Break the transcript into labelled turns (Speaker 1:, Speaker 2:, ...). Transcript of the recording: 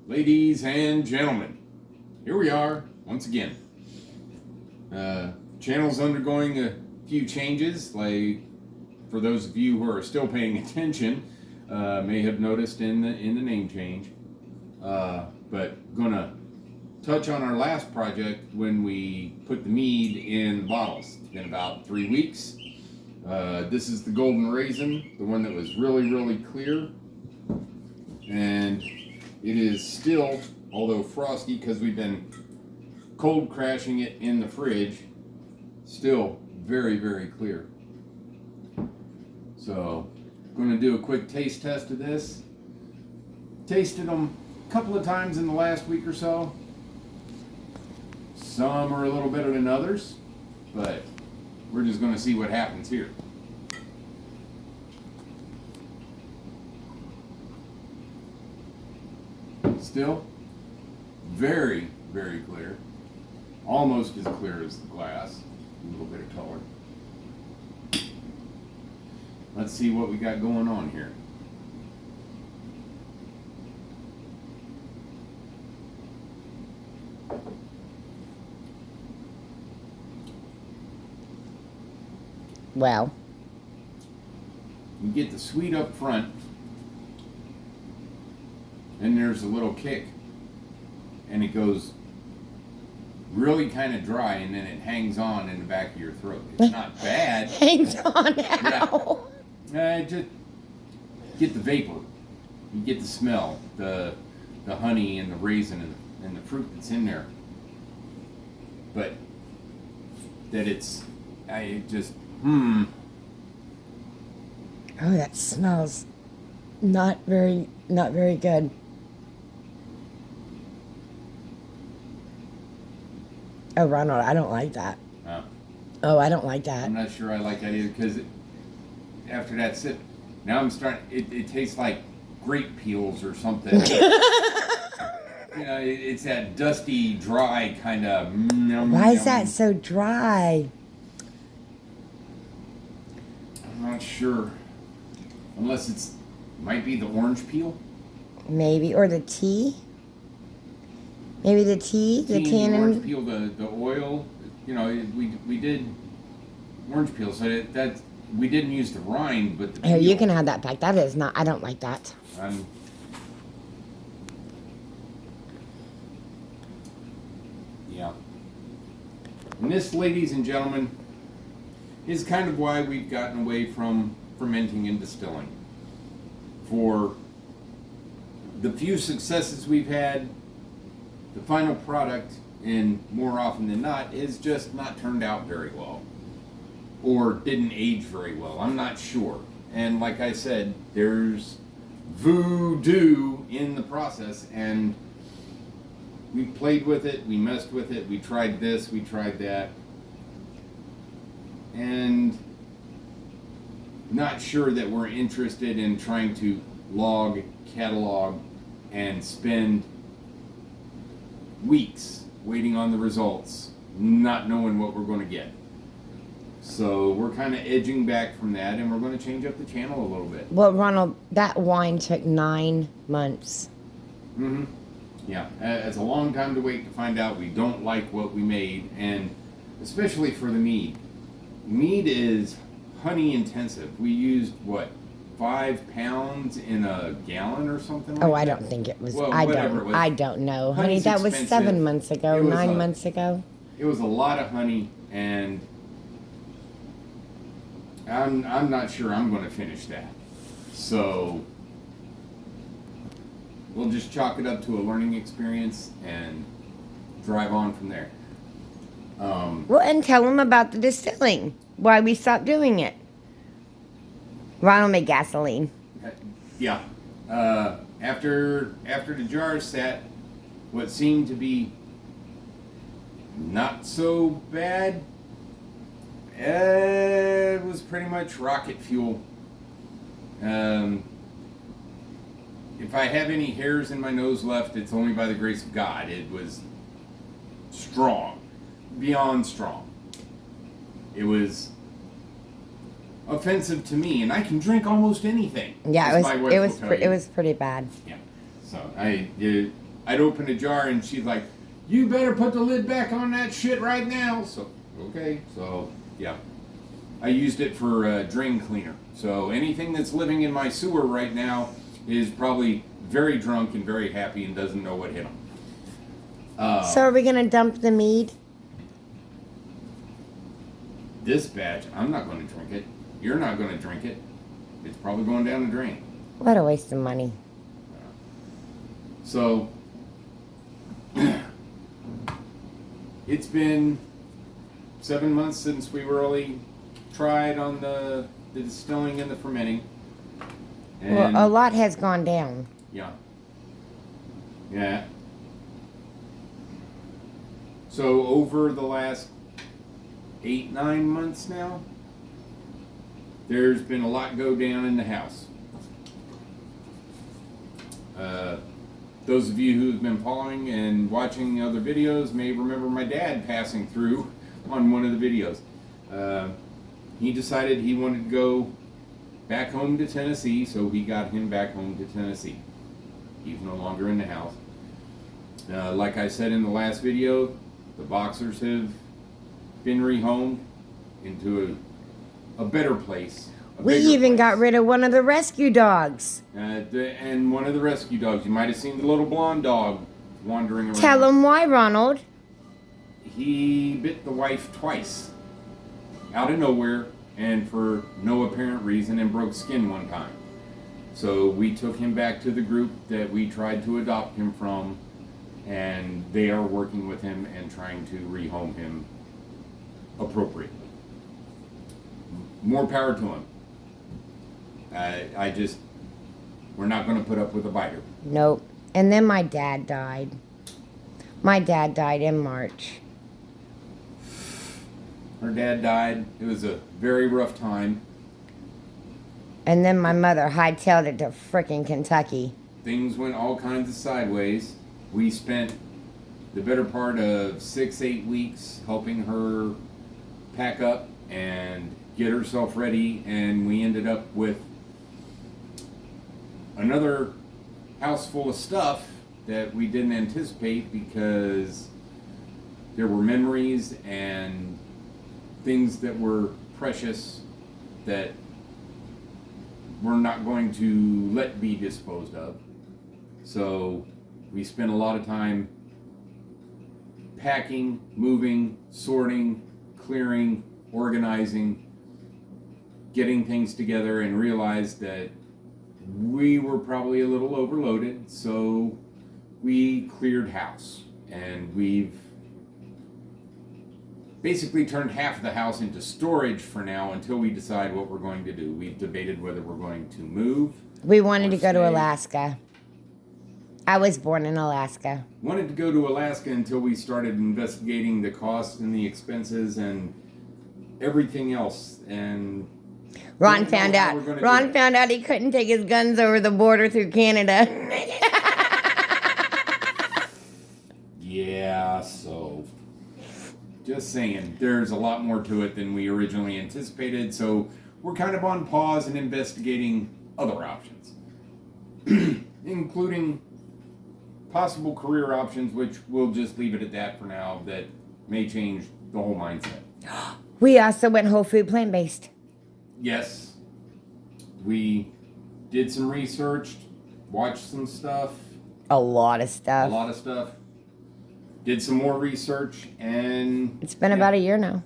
Speaker 1: Ladies and gentlemen, here we are once again. Channel's undergoing a few changes. Like for those of you who are still paying attention, may have noticed in the name change. But gonna touch on our last project when we put the mead in the bottles. It's been about 3 weeks. This is the Golden Raisin, the one that was really clear, and it is still, although frosty because we've been cold crashing it in the fridge, still very clear. So I'm going to do a quick taste test of this. Tasted them a couple of times in the last week or so. Some are a little better than others, but we're just going to see what happens here. Still very clear, almost as clear as the glass, a little bit of color. Let's see what we got going on here.
Speaker 2: Well,
Speaker 1: You get the sweet up front, and there's a little kick, and it goes really kind of dry, and then it hangs on in the back of your throat. It's not bad.
Speaker 2: hangs on how?
Speaker 1: Just get the vapor, you get the smell, the honey and the raisin and the fruit that's in there. But that
Speaker 2: Oh, that smells not very good. Oh, Ronald, I don't like that. Oh, I don't like that.
Speaker 1: I'm not sure I like that either, because after that sip, now I'm starting. It tastes like grape peels or something. It's that dusty, dry kind of.
Speaker 2: Why is that so dry?
Speaker 1: I'm not sure, unless might be the orange peel.
Speaker 2: Maybe, or the tea. Maybe the tea, the tannin.
Speaker 1: Orange peel, the oil. We did orange peel, so that we didn't use the rind, but the peel.
Speaker 2: Here, you can have that back. That is not. I don't like that.
Speaker 1: Yeah. And this, ladies and gentlemen, is kind of why we've gotten away from fermenting and distilling. For the few successes we've had, the final product, and more often than not, is just not turned out very well. Or didn't age very well. I'm not sure. And like I said, there's voodoo in the process, and we played with it, we messed with it, we tried this, we tried that, and not sure that we're interested in trying to log, catalog, and spend weeks waiting on the results, not knowing what we're going to get. So we're kind of edging back from that, and we're going to change up the channel a little bit.
Speaker 2: Well, Ronald, that wine took 9 months.
Speaker 1: Mm-hmm. Yeah, it's a long time to wait to find out we don't like what we made, and especially for the mead. Mead is honey intensive. We used, 5 pounds in a gallon or something like that?
Speaker 2: Oh, I don't think it was.
Speaker 1: Well,
Speaker 2: I
Speaker 1: whatever it was.
Speaker 2: don't know. Honey,
Speaker 1: Honey's
Speaker 2: that was
Speaker 1: expensive.
Speaker 2: 7 months ago,
Speaker 1: It was
Speaker 2: 9 months ago.
Speaker 1: It was a lot of honey, and I'm not sure I'm going to finish that. So we'll just chalk it up to a learning experience and drive on from there.
Speaker 2: Well, and tell them about the distilling. Why we stopped doing it. Ronald made gasoline.
Speaker 1: Yeah. After the jars sat, what seemed to be not so bad, it was pretty much rocket fuel. If I have any hairs in my nose left, it's only by the grace of God. It was strong, beyond strong. It was offensive to me, and I can drink almost anything.
Speaker 2: Yeah,
Speaker 1: as my wife will tell you.
Speaker 2: it was pretty bad.
Speaker 1: Yeah. So I'd open a jar and she's like, "You better put the lid back on that shit right now." So okay, so yeah, I used it for drain cleaner. So anything that's living in my sewer right now is probably very drunk and very happy and doesn't know what hit them.
Speaker 2: So are we gonna dump the mead?
Speaker 1: This batch, I'm not going to drink it. You're not going to drink it. It's probably going down the drain.
Speaker 2: What a waste of money.
Speaker 1: So, it's been 7 months since we really tried on the distilling and the fermenting. And
Speaker 2: Well, a lot has gone down.
Speaker 1: yeah. Yeah. So over the last 8-9 months now, there's been a lot go down in the house. Those of you who've been following and watching other videos may remember my dad passing through on one of the videos. He decided he wanted to go back home to Tennessee, so we got him back home to Tennessee. He's no longer in the house. Like I said in the last video, the boxers have been rehomed into a better place.
Speaker 2: We even got rid of one of the rescue dogs.
Speaker 1: And one of the rescue dogs, you might have seen the little blonde dog wandering around.
Speaker 2: Tell him why, Ronald.
Speaker 1: He bit the wife twice, out of nowhere, and for no apparent reason, and broke skin one time. So we took him back to the group that we tried to adopt him from, and they are working with him and trying to rehome him appropriately. More power to him. We're not going to put up with a biter.
Speaker 2: Nope. And then my dad died. My dad died in March.
Speaker 1: Her dad died. It was a very rough time.
Speaker 2: And then my mother hightailed it to frickin' Kentucky.
Speaker 1: Things went all kinds of sideways. We spent the better part of 6-8 weeks helping her pack up and get herself ready, and we ended up with another house full of stuff that we didn't anticipate because there were memories and things that were precious that we're not going to let be disposed of. So we spent a lot of time packing, moving, sorting, clearing, organizing, getting things together, and realized that we were probably a little overloaded, so we cleared house. And we've basically turned half of the house into storage for now until we decide what we're going to do. We've debated whether we're going to move.
Speaker 2: We wanted to go to
Speaker 1: stay.
Speaker 2: Alaska. I was born in Alaska.
Speaker 1: Wanted to go to Alaska until we started investigating the costs and the expenses and everything else. And
Speaker 2: Ron
Speaker 1: don't know
Speaker 2: found
Speaker 1: how
Speaker 2: out.
Speaker 1: we're gonna do
Speaker 2: Ron
Speaker 1: it.
Speaker 2: found out he couldn't take his guns over the border through Canada.
Speaker 1: Yeah, so just saying, there's a lot more to it than we originally anticipated, so we're kind of on pause and investigating other options, including possible career options, which we'll just leave it at that for now, that may change the whole mindset.
Speaker 2: We also went whole food plant-based.
Speaker 1: Yes, we did some research, watched some stuff,
Speaker 2: A lot of
Speaker 1: a
Speaker 2: stuff.
Speaker 1: lot of stuff, did some more research, and
Speaker 2: It's been about a year now.